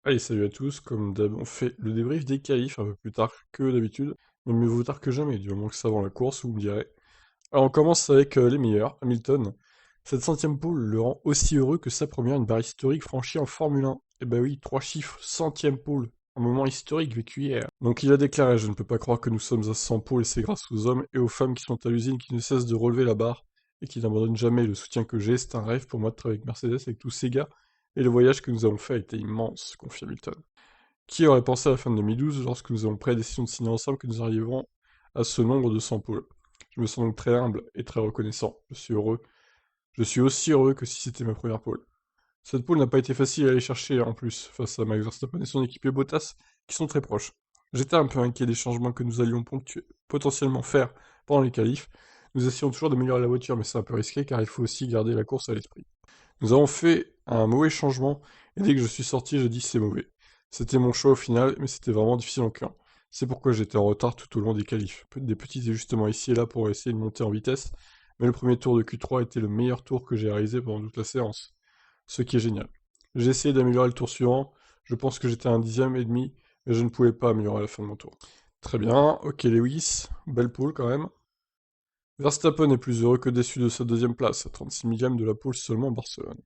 Allez, salut à tous, comme d'hab, on fait le débrief des qualifs un peu plus tard que d'habitude, mais mieux vaut tard que jamais, du moment que c'est avant la course, vous me direz. Alors on commence avec les meilleurs, Hamilton. Cette centième pole le rend aussi heureux que sa première, une barre historique franchie en Formule 1. Eh ben oui, trois chiffres, centième pole, un moment historique vécu hier. Donc il a déclaré, je ne peux pas croire que nous sommes à 100 pôles et c'est grâce aux hommes et aux femmes qui sont à l'usine qui ne cessent de relever la barre et qui n'abandonnent jamais le soutien que j'ai, c'est un rêve pour moi de travailler avec Mercedes, avec tous ces gars, et le voyage que nous avons fait a été immense, confie Hamilton. Qui aurait pensé à la fin de 2012, lorsque nous avons pris la décision de signer ensemble, que nous arriverons à ce nombre de 100 pôles? Je me sens donc très humble et très reconnaissant. Je suis heureux. Je suis aussi heureux que si c'était ma première pole. Cette pole n'a pas été facile à aller chercher en plus, face à Max Verstappen et son équipier Bottas, qui sont très proches. J'étais un peu inquiet des changements que nous allions potentiellement faire pendant les qualifs. Nous essayons toujours d'améliorer la voiture, mais c'est un peu risqué car il faut aussi garder la course à l'esprit. Nous avons fait un mauvais changement, et dès que je suis sorti, j'ai dit c'est mauvais. C'était mon choix au final, mais c'était vraiment difficile en Q1. C'est pourquoi j'étais en retard tout au long des qualifs. Des petits ajustements ici et là pour essayer de monter en vitesse, mais le premier tour de Q3 était le meilleur tour que j'ai réalisé pendant toute la séance, ce qui est génial. J'ai essayé d'améliorer le tour suivant, je pense que j'étais à un dixième et demi, mais je ne pouvais pas améliorer à la fin de mon tour. Très bien, ok Lewis, belle pole quand même. Verstappen est plus heureux que déçu de sa deuxième place, à 36 millième de la pole seulement en Barcelone.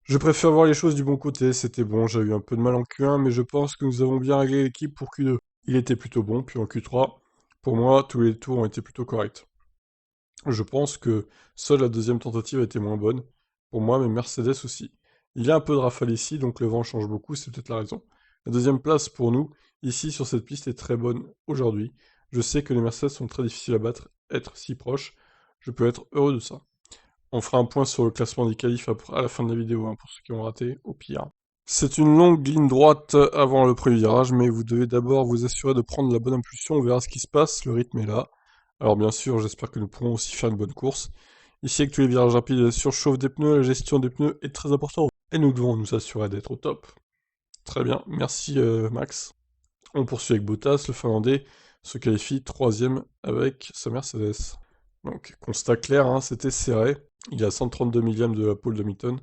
Je préfère voir les choses du bon côté, c'était bon, j'ai eu un peu de mal en Q1, mais je pense que nous avons bien réglé l'équipe pour Q2. Il était plutôt bon, puis en Q3, pour moi, tous les tours ont été plutôt corrects. Je pense que seule la deuxième tentative a été moins bonne, pour moi, mais Mercedes aussi. Il y a un peu de rafale ici, donc le vent change beaucoup, c'est peut-être la raison. La deuxième place pour nous, ici sur cette piste, est très bonne aujourd'hui. Je sais que les Mercedes sont très difficiles à battre, être si proches, je peux être heureux de ça. On fera un point sur le classement des qualifs à la fin de la vidéo, hein, pour ceux qui ont raté, au pire. C'est une longue ligne droite avant le premier virage, mais vous devez d'abord vous assurer de prendre la bonne impulsion, on verra ce qui se passe, le rythme est là. Alors bien sûr, j'espère que nous pourrons aussi faire une bonne course. Ici, avec tous les virages rapides et la surchauffe des pneus, la gestion des pneus est très importante. Et nous devons nous assurer d'être au top. Très bien, merci Max. On poursuit avec Bottas, le Finlandais se qualifie troisième avec sa Mercedes. Donc, constat clair, hein, c'était serré. Il est à 132 millième de la pole de Hamilton.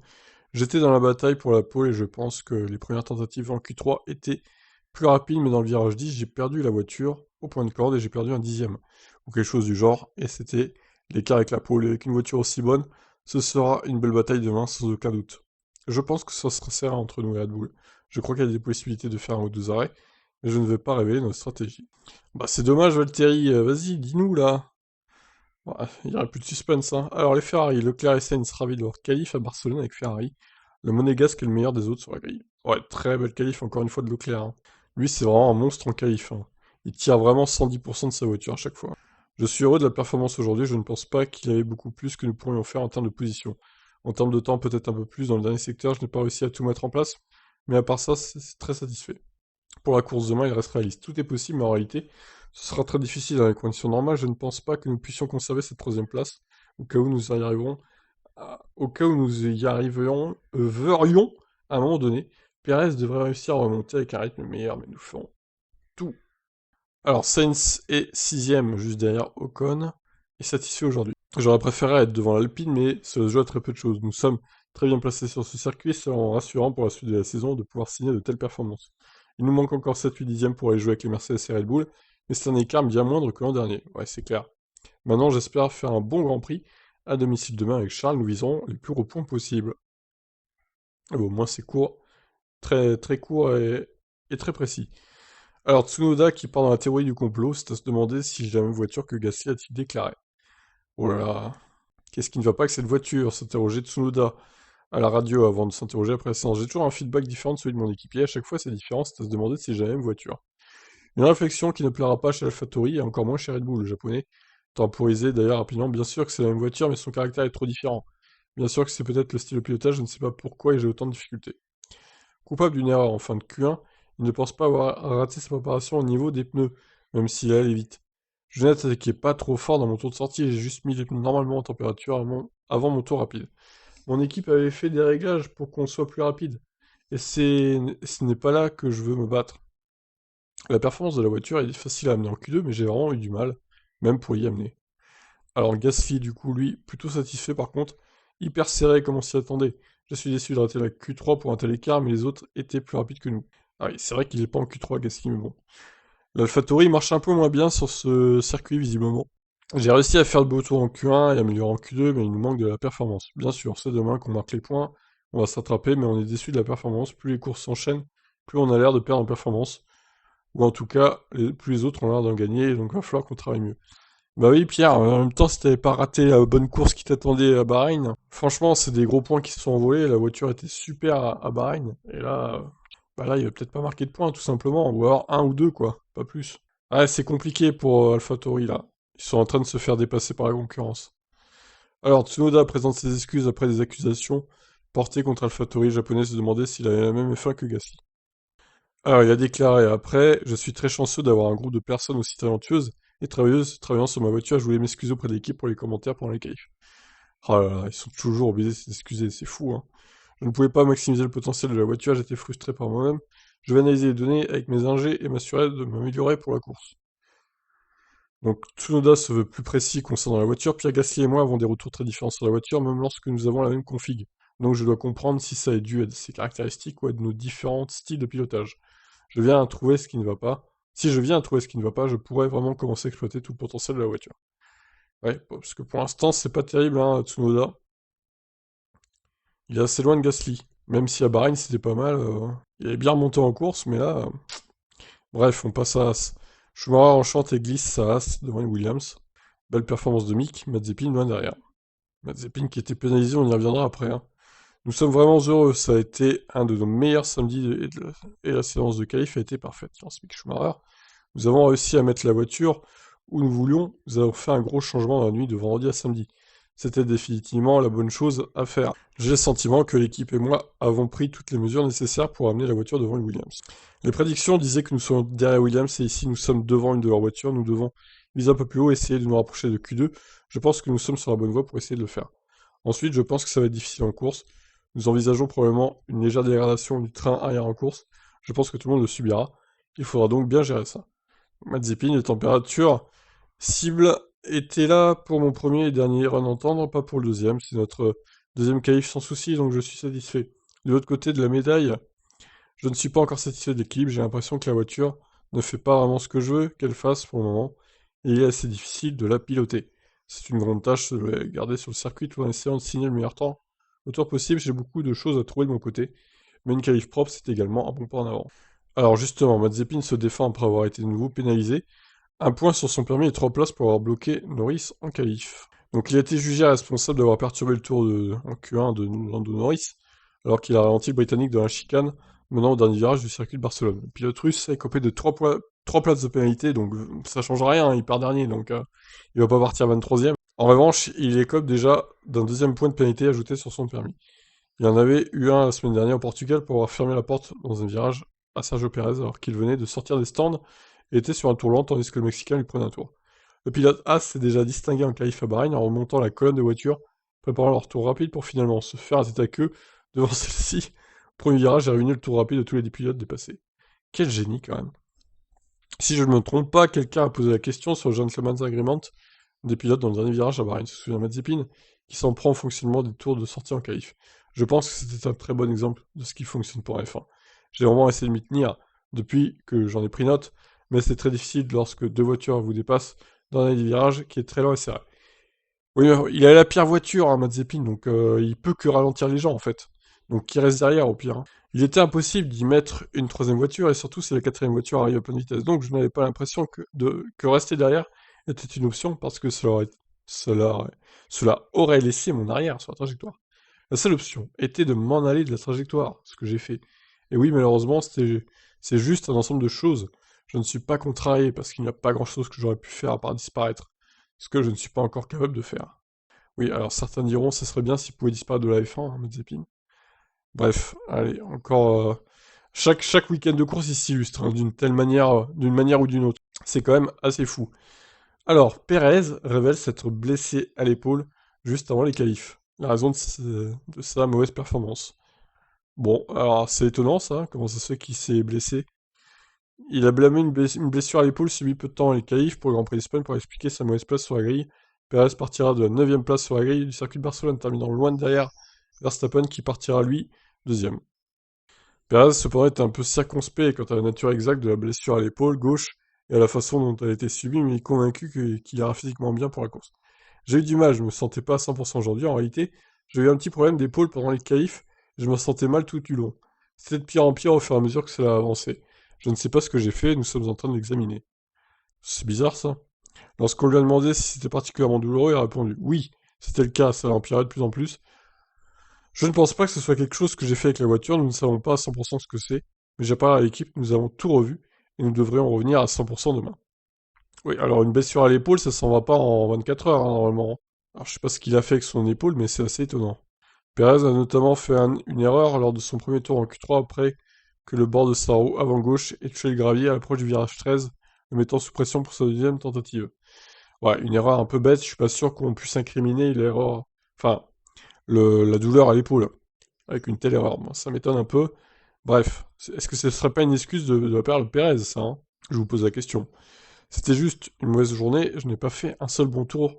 J'étais dans la bataille pour la pole et je pense que les premières tentatives en Q3 étaient plus rapides, mais dans le virage 10, j'ai perdu la voiture au point de corde et j'ai perdu un dixième, ou quelque chose du genre, et c'était l'écart avec la pole. Et avec une voiture aussi bonne, ce sera une belle bataille demain, sans aucun doute. Je pense que ça sera serré entre nous et Red Bull. Je crois qu'il y a des possibilités de faire un ou deux arrêts, mais je ne vais pas révéler notre stratégie. Bah c'est dommage Valtteri, vas-y, dis-nous là. Ouais, il n'y aurait plus de suspense, hein. Alors les Ferrari, Leclerc et Sainz ravis de leur qualif à Barcelone avec Ferrari. Le Monégasque est le meilleur des autres sur la grille. Ouais, très belle qualif encore une fois de Leclerc, hein. Lui c'est vraiment un monstre en qualif, hein. Il tire vraiment 110% de sa voiture à chaque fois. Je suis heureux de la performance aujourd'hui, je ne pense pas qu'il y avait beaucoup plus que nous pourrions faire en termes de position. En termes de temps peut-être un peu plus dans le dernier secteur, je n'ai pas réussi à tout mettre en place, mais à part ça, c'est très satisfait. Pour la course demain, il reste réaliste. Tout est possible, mais en réalité, ce sera très difficile dans les conditions normales. Je ne pense pas que nous puissions conserver cette troisième place, au cas où nous y arriverons, au cas où nous y arriverions, verrions à un moment donné. Perez devrait réussir à remonter avec un rythme meilleur, mais nous ferons tout. Alors, Sainz est sixième, juste derrière Ocon, et satisfait aujourd'hui. J'aurais préféré être devant l'Alpine, mais cela se joue à très peu de choses. Nous sommes très bien placés sur ce circuit, c'est rassurant pour la suite de la saison de pouvoir signer de telles performances. Il nous manque encore 7-8 dixièmes pour aller jouer avec les Mercedes et Red Bull, mais c'est un écart bien moindre que l'an dernier. Ouais, c'est clair. Maintenant, j'espère faire un bon Grand Prix à domicile demain avec Charles. Nous viserons les plus gros points possibles. Et bon, au moins, c'est court, très, très court et très précis. Alors, Tsunoda, qui part dans la théorie du complot, c'est à se demander si j'ai la même voiture que Gasly a-t-il déclaré. Oh là là, qu'est-ce qui ne va pas avec cette voiture? S'interroger Tsunoda à la radio avant de s'interroger après la séance. J'ai toujours un feedback différent de celui de mon équipier. À chaque fois, c'est différent, c'est à se demander si j'ai la même voiture. Une réflexion qui ne plaira pas chez AlphaTauri et encore moins chez Red Bull, le japonais. Temporisé d'ailleurs rapidement, bien sûr que c'est la même voiture, mais son caractère est trop différent. Bien sûr que c'est peut-être le style de pilotage, je ne sais pas pourquoi et j'ai autant de difficultés. Coupable d'une erreur en fin de Q1, il ne pense pas avoir raté sa préparation au niveau des pneus, même s'il allait vite. Je n'ai attaqué pas trop fort dans mon tour de sortie, j'ai juste mis les pneus normalement en température avant mon tour rapide. Mon équipe avait fait des réglages pour qu'on soit plus rapide. Et ce n'est pas là que je veux me battre. La performance de la voiture est facile à amener en Q2, mais j'ai vraiment eu du mal, même pour y amener. Alors Gasly, du coup, lui, plutôt satisfait par contre, hyper serré comme on s'y attendait. Je suis déçu de rater la Q3 pour un tel écart, mais les autres étaient plus rapides que nous. Ah oui, c'est vrai qu'il est pas en Q3 Gasly, mais bon. L'AlphaTauri marche un peu moins bien sur ce circuit, visiblement. J'ai réussi à faire le beau tour en Q1 et améliorer en Q2, mais il nous manque de la performance. Bien sûr, c'est demain qu'on marque les points, on va s'attraper, mais on est déçu de la performance. Plus les courses s'enchaînent, plus on a l'air de perdre en performance. Ou en tout cas, plus les autres ont l'air d'en gagner, donc il va falloir qu'on travaille mieux. Bah oui, Pierre, en même temps, si t'avais pas raté la bonne course qui t'attendait à Bahreïn, franchement, c'est des gros points qui se sont envolés, la voiture était super à Bahreïn, et là, bah là, il va peut-être pas marquer de points, tout simplement, ou alors un ou deux, quoi, pas plus. Ouais, c'est compliqué pour AlphaTauri, là. Ils sont en train de se faire dépasser par la concurrence. Alors, Tsunoda présente ses excuses après des accusations portées contre AlphaTauri japonais se demandait s'il avait la même F1 que Gasly. Alors, il a déclaré après, je suis très chanceux d'avoir un groupe de personnes aussi talentueuses et travailleuses travaillant sur ma voiture. Je voulais m'excuser auprès de l'équipe pour les commentaires pendant les qualifs. Oh là là, ils sont toujours obligés de s'excuser, c'est fou, hein. Je ne pouvais pas maximiser le potentiel de la voiture, j'étais frustré par moi-même. Je vais analyser les données avec mes ingés et m'assurer de m'améliorer pour la course. Donc Tsunoda se veut plus précis concernant la voiture, Pierre Gasly et moi avons des retours très différents sur la voiture, même lorsque nous avons la même config. Donc je dois comprendre si ça est dû à ses caractéristiques ou à nos différents styles de pilotage. Je viens à trouver ce qui ne va pas. Si je viens à trouver ce qui ne va pas, je pourrais vraiment commencer à exploiter tout le potentiel de la voiture. Ouais, parce que pour l'instant, c'est pas terrible, hein, Tsunoda. Il est assez loin de Gasly. Même si à Bahreïn, c'était pas mal. Il est bien remonté en course, mais là... bref, on passe à As. Schumacher enchante et glisse sa As devant Williams. Belle performance de Mick, Mazepin loin derrière. Mazepin qui était pénalisé, on y reviendra après, hein. Nous sommes vraiment heureux, ça a été un de nos meilleurs samedis et la séance de qualif a été parfaite, lance Mick Schumacher. Nous avons réussi à mettre la voiture où nous voulions, nous avons fait un gros changement dans la nuit de vendredi à samedi. C'était définitivement la bonne chose à faire. J'ai le sentiment que l'équipe et moi avons pris toutes les mesures nécessaires pour amener la voiture devant une Williams. Les prédictions disaient que nous serions derrière Williams et ici nous sommes devant une de leurs voitures. Nous devons viser un peu plus haut et essayer de nous rapprocher de Q2. Je pense que nous sommes sur la bonne voie pour essayer de le faire. Ensuite, je pense que ça va être difficile en course. Nous envisageons probablement une légère dégradation du train arrière en course. Je pense que tout le monde le subira. Il faudra donc bien gérer ça. Mazepin, les températures cible étaient là pour mon premier et dernier run entendre, pas pour le deuxième. C'est notre deuxième qualif sans souci, donc je suis satisfait. De l'autre côté de la médaille, je ne suis pas encore satisfait de l'équilibre. J'ai l'impression que la voiture ne fait pas vraiment ce que je veux qu'elle fasse pour le moment, et il est assez difficile de la piloter. C'est une grande tâche de la garder sur le circuit tout en essayant de signer le meilleur temps. Au tour possible, j'ai beaucoup de choses à trouver de mon côté, mais une qualif propre, c'est également un bon pas en avant. Alors justement, Mazepin se défend après avoir été de nouveau pénalisé. Un point sur son permis et 3 places pour avoir bloqué Norris en qualif. Donc il a été jugé responsable d'avoir perturbé le tour en Q1 de Lando Norris, alors qu'il a ralenti le Britannique dans la chicane menant au dernier virage du circuit de Barcelone. Le pilote russe est copé de 3 places de pénalité, donc ça change rien, hein, il part dernier, donc il va pas partir 23ème. En revanche, il écope déjà d'un deuxième point de pénalité ajouté sur son permis. Il en avait eu un la semaine dernière au Portugal pour avoir fermé la porte dans un virage à Sergio Pérez alors qu'il venait de sortir des stands et était sur un tour lent tandis que le Mexicain lui prenait un tour. Le pilote Haas s'est déjà distingué en qualif à Bahreïn en remontant la colonne de voitures, préparant leur tour rapide pour finalement se faire un tête à queue devant celle-ci. Premier virage a réuni le tour rapide de tous les pilotes dépassés. Quel génie quand même. Si je ne me trompe pas, quelqu'un a posé la question sur le Gentleman's Agreement des pilotes dans le dernier virage à Bahreïn, se souvient Mazepin, qui s'en prend au fonctionnement des tours de sortie en qualif. Je pense que c'était un très bon exemple de ce qui fonctionne pour F1. J'ai vraiment essayé de m'y tenir depuis que j'en ai pris note, mais c'est très difficile lorsque deux voitures vous dépassent dans un des virages qui est très lent et serré. Oui, mais il a la pire voiture, hein, Mazepin, donc il peut que ralentir les gens en fait. Donc il reste derrière au pire, hein. Il était impossible d'y mettre une troisième voiture, et surtout si la quatrième voiture arrive à pleine vitesse. Donc je n'avais pas l'impression que rester derrière était une option, parce que cela aurait laissé mon arrière sur la trajectoire. La seule option était de m'en aller de la trajectoire, ce que j'ai fait. Et oui, malheureusement, c'est juste un ensemble de choses. Je ne suis pas contrarié, parce qu'il n'y a pas grand-chose que j'aurais pu faire à part disparaître. Ce que je ne suis pas encore capable de faire. Oui, alors certains diront, ce serait bien s'il pouvait disparaître de la F1, hein, Mazepin. Bref, allez, encore... chaque week-end de course, il s'illustre, hein, d'une manière ou d'une autre. C'est quand même assez fou. Alors, Perez révèle s'être blessé à l'épaule juste avant les qualifs. La raison de sa mauvaise performance. Bon, alors c'est étonnant ça, comment ça se fait qu'il s'est blessé. Il a blâmé une blessure à l'épaule subie peu de temps avant les qualifs pour le Grand Prix d'Espagne pour expliquer sa mauvaise place sur la grille. Perez partira de la 9ème place sur la grille du circuit de Barcelone, terminant loin derrière Verstappen qui partira lui deuxième. Perez, cependant, était un peu circonspect quant à la nature exacte de la blessure à l'épaule gauche et à la façon dont elle a été subie, mais il est convaincu qu'il ira physiquement bien pour la course. J'ai eu du mal, je me sentais pas à 100% aujourd'hui. En réalité, j'ai eu un petit problème d'épaule pendant les qualifs, et je me sentais mal tout du long. C'était de pire en pire au fur et à mesure que cela avançait. Je ne sais pas ce que j'ai fait, nous sommes en train de l'examiner. C'est bizarre ça. Lorsqu'on lui a demandé si c'était particulièrement douloureux, il a répondu oui, c'était le cas, ça empirait de plus en plus. Je ne pense pas que ce soit quelque chose que j'ai fait avec la voiture, nous ne savons pas à 100% ce que c'est, mais j'ai parlé à l'équipe, nous avons tout revu, et nous devrions revenir à 100% demain. Oui, alors une blessure à l'épaule, ça s'en va pas en 24 heures, hein, normalement. Alors je sais pas ce qu'il a fait avec son épaule, mais c'est assez étonnant. Perez a notamment fait une erreur lors de son premier tour en Q3 après que le bord de sa roue avant gauche ait touché le gravier à l'approche du virage 13, le mettant sous pression pour sa deuxième tentative. Ouais, une erreur un peu bête, je suis pas sûr qu'on puisse incriminer l'erreur, enfin, la douleur à l'épaule, avec une telle erreur. Moi, ça m'étonne un peu. Bref, est-ce que ce serait pas une excuse de la part de Perez, ça, hein? Je vous pose la question. C'était juste une mauvaise journée, je n'ai pas fait un seul bon tour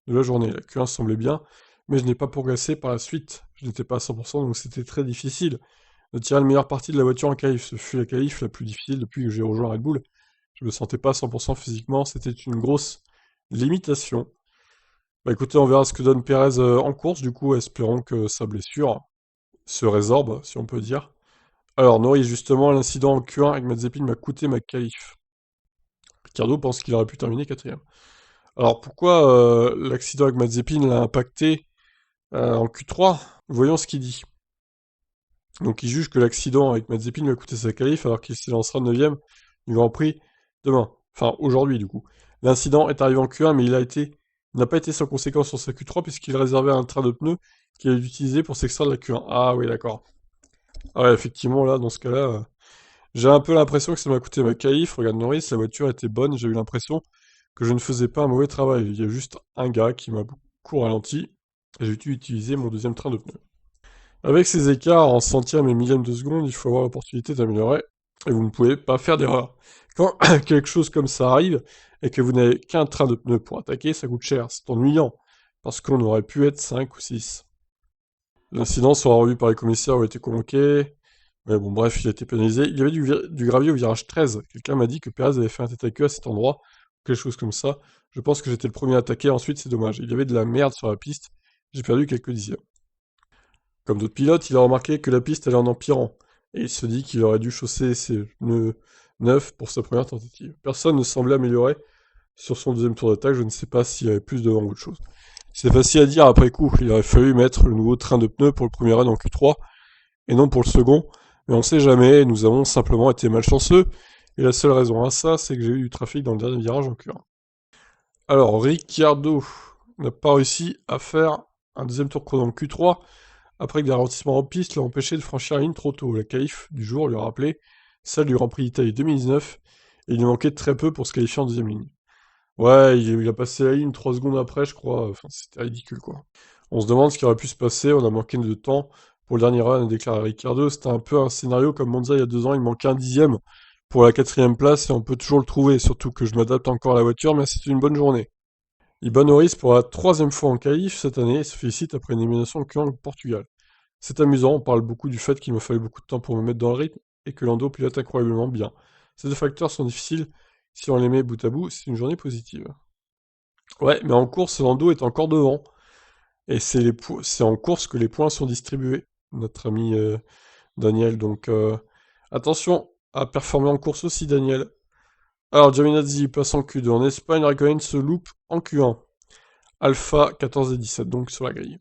de la journée. La Q1 semblait bien, mais je n'ai pas progressé par la suite. Je n'étais pas à 100%, donc c'était très difficile de tirer le meilleur parti de la voiture en qualif. Ce fut la qualif la plus difficile depuis que j'ai rejoint Red Bull. Je me sentais pas à 100% physiquement, c'était une grosse limitation. Bah écoutez, on verra ce que donne Perez en course, du coup, espérons que sa blessure se résorbe, si on peut dire. Alors, Norris, justement, l'incident en Q1 avec Mazepin m'a coûté ma qualif. Ricardo pense qu'il aurait pu terminer quatrième. Alors pourquoi l'accident avec Mazepin l'a impacté en Q3? Voyons ce qu'il dit. Donc il juge que l'accident avec Mazepin lui a coûté sa qualif alors qu'il s'élancera 9ème du Grand Prix demain. Enfin aujourd'hui du coup. L'incident est arrivé en Q1 mais il n'a pas été sans conséquence sur sa Q3 puisqu'il réservait un train de pneus qu'il a utilisé pour s'extraire de la Q1. Ah oui d'accord. Ah ouais effectivement là dans ce cas-là, j'ai un peu l'impression que ça m'a coûté ma qualif. Regarde Norris, la voiture était bonne, j'ai eu l'impression que je ne faisais pas un mauvais travail. Il y a juste un gars qui m'a beaucoup ralenti et j'ai dû utiliser mon deuxième train de pneus. Avec ces écarts en centièmes et millièmes de seconde, il faut avoir l'opportunité d'améliorer et vous ne pouvez pas faire d'erreur. Quand quelque chose comme ça arrive et que vous n'avez qu'un train de pneus pour attaquer, ça coûte cher, c'est ennuyant parce qu'on aurait pu être 5 ou 6. L'incident sera revu par les commissaires où il a été convoqué. Mais bon, bref, il a été pénalisé. Il y avait du gravier au virage 13. Quelqu'un m'a dit que Perez avait fait un tête à queue à cet endroit, quelque chose comme ça. Je pense que j'étais le premier à attaquer, ensuite c'est dommage. Il y avait de la merde sur la piste, j'ai perdu quelques dixièmes. Comme d'autres pilotes, il a remarqué que la piste allait en empirant, et il se dit qu'il aurait dû chausser ses pneus neufs pour sa première tentative. Personne ne semblait améliorer sur son deuxième tour d'attaque, je ne sais pas s'il y avait plus de vent ou autre chose. C'est facile à dire après coup, il aurait fallu mettre le nouveau train de pneus pour le premier run en Q3, et non pour le second, mais on sait jamais, nous avons simplement été malchanceux, et la seule raison à ça, c'est que j'ai eu du trafic dans le dernier virage en Q1. Alors, Ricciardo n'a pas réussi à faire un deuxième tour chrono en Q3, après que des ralentissements en piste l'ont empêché de franchir la ligne trop tôt. La qualif du jour lui a rappelé celle du Grand Prix d'Italie 2019, et il lui manquait très peu pour se qualifier en deuxième ligne. Ouais, il a passé la ligne 3 secondes après, je crois, enfin c'était ridicule quoi. On se demande ce qui aurait pu se passer, on a manqué de temps pour le dernier run, a déclaré Ricciardo. C'était un peu un scénario comme Monza il y a 2 ans, il manquait un dixième pour la quatrième place et on peut toujours le trouver, surtout que je m'adapte encore à la voiture, mais c'est une bonne journée. Iban Norris pour la troisième fois en qualif cette année et se félicite après une élimination en Q1 au Portugal. C'est amusant, on parle beaucoup du fait qu'il me fallait beaucoup de temps pour me mettre dans le rythme et que Lando pilote incroyablement bien. Ces deux facteurs sont difficiles, si on les met bout à bout, c'est une journée positive. Ouais, mais en course, Lando est encore devant. Et c'est en course que les points sont distribués, notre ami Daniel. Donc attention à performer en course aussi, Daniel. Alors, Giovinazzi passe en Q2. En Espagne, Raikkonen se loupe en Q1. Alpha 14 et 17, donc sur la grille.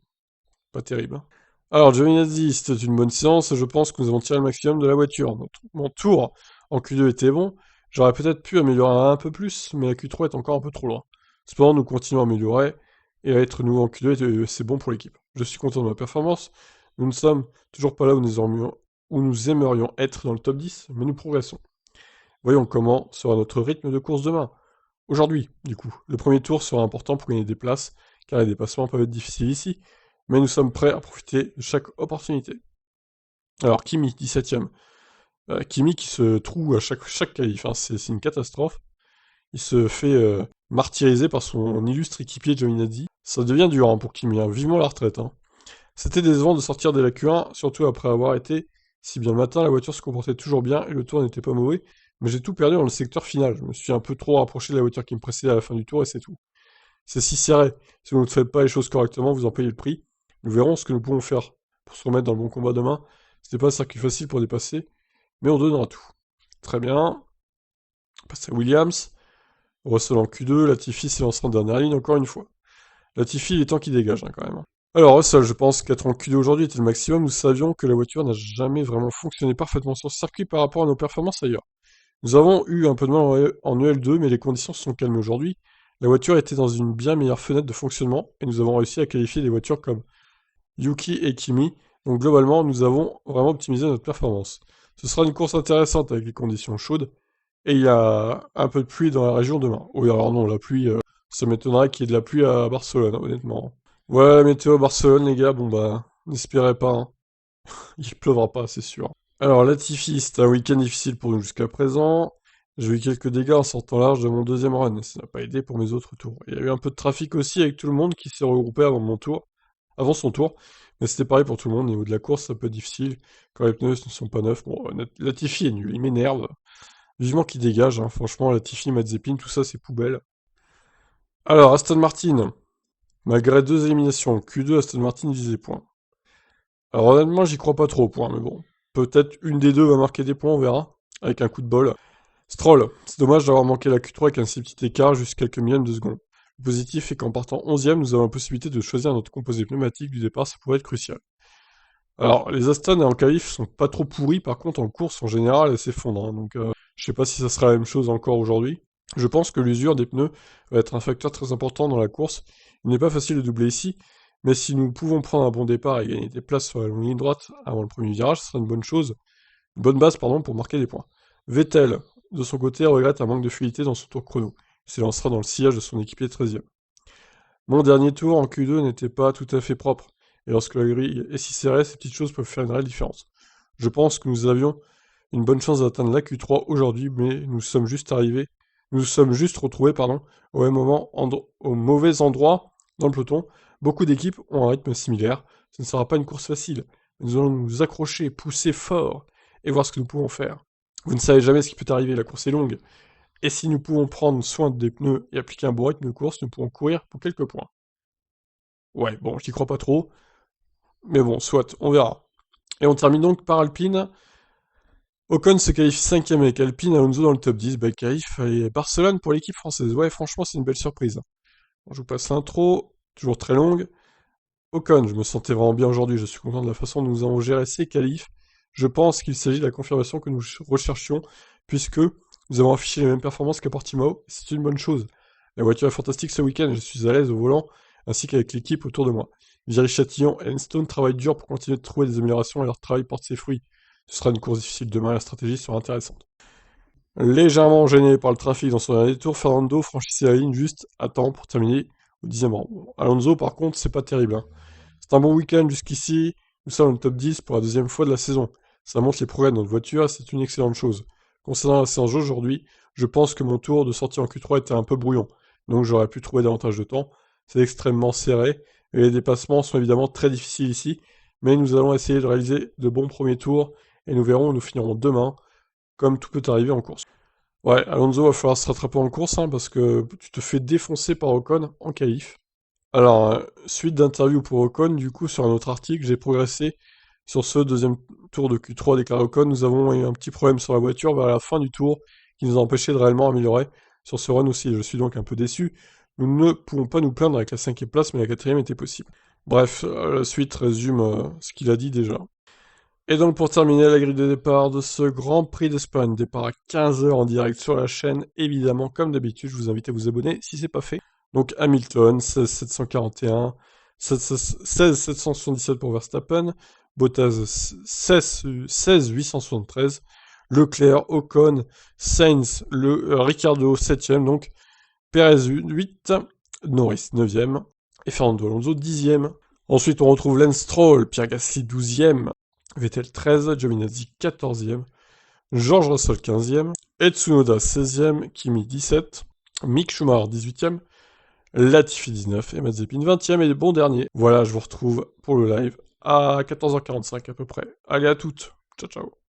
Pas terrible, hein. Alors, Giovinazzi, c'était une bonne séance et je pense que nous avons tiré le maximum de la voiture. Mon tour en Q2 était bon. J'aurais peut-être pu améliorer un peu plus, mais la Q3 est encore un peu trop loin. Cependant, nous continuons à améliorer et à être nouveau en Q2, c'est bon pour l'équipe. Je suis content de ma performance. Nous ne sommes toujours pas là où nous aimerions être dans le top 10, mais nous progressons. Voyons comment sera notre rythme de course demain. Aujourd'hui, du coup, le premier tour sera important pour gagner des places, car les dépassements peuvent être difficiles ici, mais nous sommes prêts à profiter de chaque opportunité. Alors, Kimi, 17ème. Kimi qui se trouve à chaque qualif, hein, c'est une catastrophe. Il se fait martyriser par son illustre équipier Giovinazzi. Ça devient dur hein, pour Kimi, hein. Vivement la retraite, hein. C'était décevant de sortir de la Q1, surtout après avoir été Si bien le matin, la voiture se comportait toujours bien et le tour n'était pas mauvais, mais j'ai tout perdu dans le secteur final. Je me suis un peu trop rapproché de la voiture qui me précédait à la fin du tour et c'est tout. C'est si serré. Si vous ne faites pas les choses correctement, vous en payez le prix. Nous verrons ce que nous pouvons faire pour se remettre dans le bon combat demain. C'était pas un circuit facile pour dépasser, mais on donnera tout. Très bien. On passe à Williams. Russell en Q2, Latifi s'élancera en dernière ligne encore une fois. Latifi, il est temps qu'il dégage quand même. Alors Russell, je pense qu'être en Q2 aujourd'hui était le maximum. Nous savions que la voiture n'a jamais vraiment fonctionné parfaitement sur ce circuit par rapport à nos performances ailleurs. Nous avons eu un peu de mal en EL2, mais les conditions se sont calmées aujourd'hui. La voiture était dans une bien meilleure fenêtre de fonctionnement, et nous avons réussi à qualifier des voitures comme Yuki et Kimi. Donc globalement, nous avons vraiment optimisé notre performance. Ce sera une course intéressante avec les conditions chaudes, et il y a un peu de pluie dans la région demain. Oui, alors non, la pluie, ça m'étonnerait qu'il y ait de la pluie à Barcelone, hein, honnêtement. Ouais, la météo à Barcelone, les gars, bon bah, n'espérez pas, hein. Il pleuvra pas, c'est sûr. Alors, Latifi, c'était un week-end difficile pour nous jusqu'à présent. J'ai eu quelques dégâts en sortant large de mon deuxième run, et ça n'a pas aidé pour mes autres tours. Il y a eu un peu de trafic aussi avec tout le monde qui s'est regroupé avant son tour. Mais c'était pareil pour tout le monde, au niveau de la course, ça peut être difficile. Quand les pneus ne sont pas neufs, bon, Latifi est nul, il m'énerve. Vivement qu'il dégage, hein. Franchement, Latifi, Mazepin, tout ça, c'est poubelle. Alors, Aston Martin, malgré deux éliminations, Q2, Aston Martin visait points. Alors honnêtement, j'y crois pas trop au point, mais bon. Peut-être une des deux va marquer des points, on verra. Avec un coup de bol. Stroll, c'est dommage d'avoir manqué la Q3 avec un si petit écart, juste quelques millièmes de seconde. Le positif est qu'en partant 11ème, nous avons la possibilité de choisir notre composé pneumatique du départ, ça pourrait être crucial. Alors, les Aston en qualif sont pas trop pourris, par contre en course en général, elles s'effondrent, hein, donc je sais pas si ça sera la même chose encore aujourd'hui. Je pense que l'usure des pneus va être un facteur très important dans la course. Il n'est pas facile de doubler ici, mais si nous pouvons prendre un bon départ et gagner des places sur la longue ligne droite avant le premier virage, ce sera une bonne chose, une bonne base pardon, pour marquer des points. Vettel, de son côté, regrette un manque de fluidité dans son tour chrono. Il s'élancera dans le sillage de son équipier 13ème. Mon dernier tour en Q2 n'était pas tout à fait propre, et lorsque la grille est si serrée, ces petites choses peuvent faire une réelle différence. Je pense que nous avions une bonne chance d'atteindre la Q3 aujourd'hui, mais nous sommes juste retrouvés, pardon, au même moment, au mauvais endroit dans le peloton. Beaucoup d'équipes ont un rythme similaire. Ce ne sera pas une course facile. Mais nous allons nous accrocher, pousser fort, et voir ce que nous pouvons faire. Vous ne savez jamais ce qui peut arriver, la course est longue. Et si nous pouvons prendre soin des pneus et appliquer un bon rythme de course, nous pourrons courir pour quelques points. Ouais, bon, j'y crois pas trop, mais bon, soit, on verra. Et on termine donc par Alpine. Ocon se qualifie 5ème avec Alpine, Alonso dans le top 10, belle qualif, et Barcelone pour l'équipe française. Ouais, franchement, c'est une belle surprise. Bon, je vous passe l'intro, toujours très longue. Ocon, je me sentais vraiment bien aujourd'hui, je suis content de la façon dont nous avons géré ces qualifs. Je pense qu'il s'agit de la confirmation que nous recherchions, puisque nous avons affiché les mêmes performances qu'à Portimao, c'est une bonne chose. La voiture est fantastique ce week-end, je suis à l'aise au volant, ainsi qu'avec l'équipe autour de moi. Viry-Châtillon et Enstone travaillent dur pour continuer de trouver des améliorations et leur travail porte ses fruits. Ce sera une course difficile demain, la stratégie sera intéressante. Légèrement gêné par le trafic dans son dernier tour, Fernando franchissait la ligne juste à temps pour terminer au 10ème rang. Bon, Alonso, par contre, c'est pas terrible, hein. C'est un bon week-end jusqu'ici, nous sommes dans le top 10 pour la deuxième fois de la saison. Ça montre les progrès de notre voiture et c'est une excellente chose. Concernant la séance d'aujourd'hui, je pense que mon tour de sortie en Q3 était un peu brouillon, donc j'aurais pu trouver davantage de temps. C'est extrêmement serré, et les dépassements sont évidemment très difficiles ici, mais nous allons essayer de réaliser de bons premiers tours, et nous verrons où nous finirons demain, comme tout peut arriver en course. Ouais, Alonso va falloir se rattraper en course, hein, parce que tu te fais défoncer par Ocon en qualif. Alors, suite d'interview pour Ocon, du coup, sur un autre article, j'ai progressé sur ce deuxième tour de Q3 déclaré Ocon. Nous avons eu un petit problème sur la voiture vers la fin du tour qui nous a empêché de réellement améliorer sur ce run aussi. Je suis donc un peu déçu. Nous ne pouvons pas nous plaindre avec la 5ème place, mais la 4ème était possible. Bref, la suite résume ce qu'il a dit déjà. Et donc pour terminer la grille de départ de ce Grand Prix d'Espagne, départ à 15 heures en direct sur la chaîne, évidemment comme d'habitude, je vous invite à vous abonner si c'est pas fait. Donc Hamilton, 16 741, 16 777 pour Verstappen, Bottas 16 873, Leclerc, Ocon, Sainz, Ricciardo 7ème, donc Perez 8, Norris 9ème, et Fernando Alonso 10ème. Ensuite on retrouve Lance Stroll, Pierre Gasly 12ème, Vettel 13, Giovinazzi 14ème, George Russell 15ème, Tsunoda 16ème, Kimi 17, Mick Schumacher 18ème, Latifi 19 et Mazepin 20ème et bon dernier. Voilà, je vous retrouve pour le live à 14h45 à peu près. Allez à toutes. Ciao, ciao.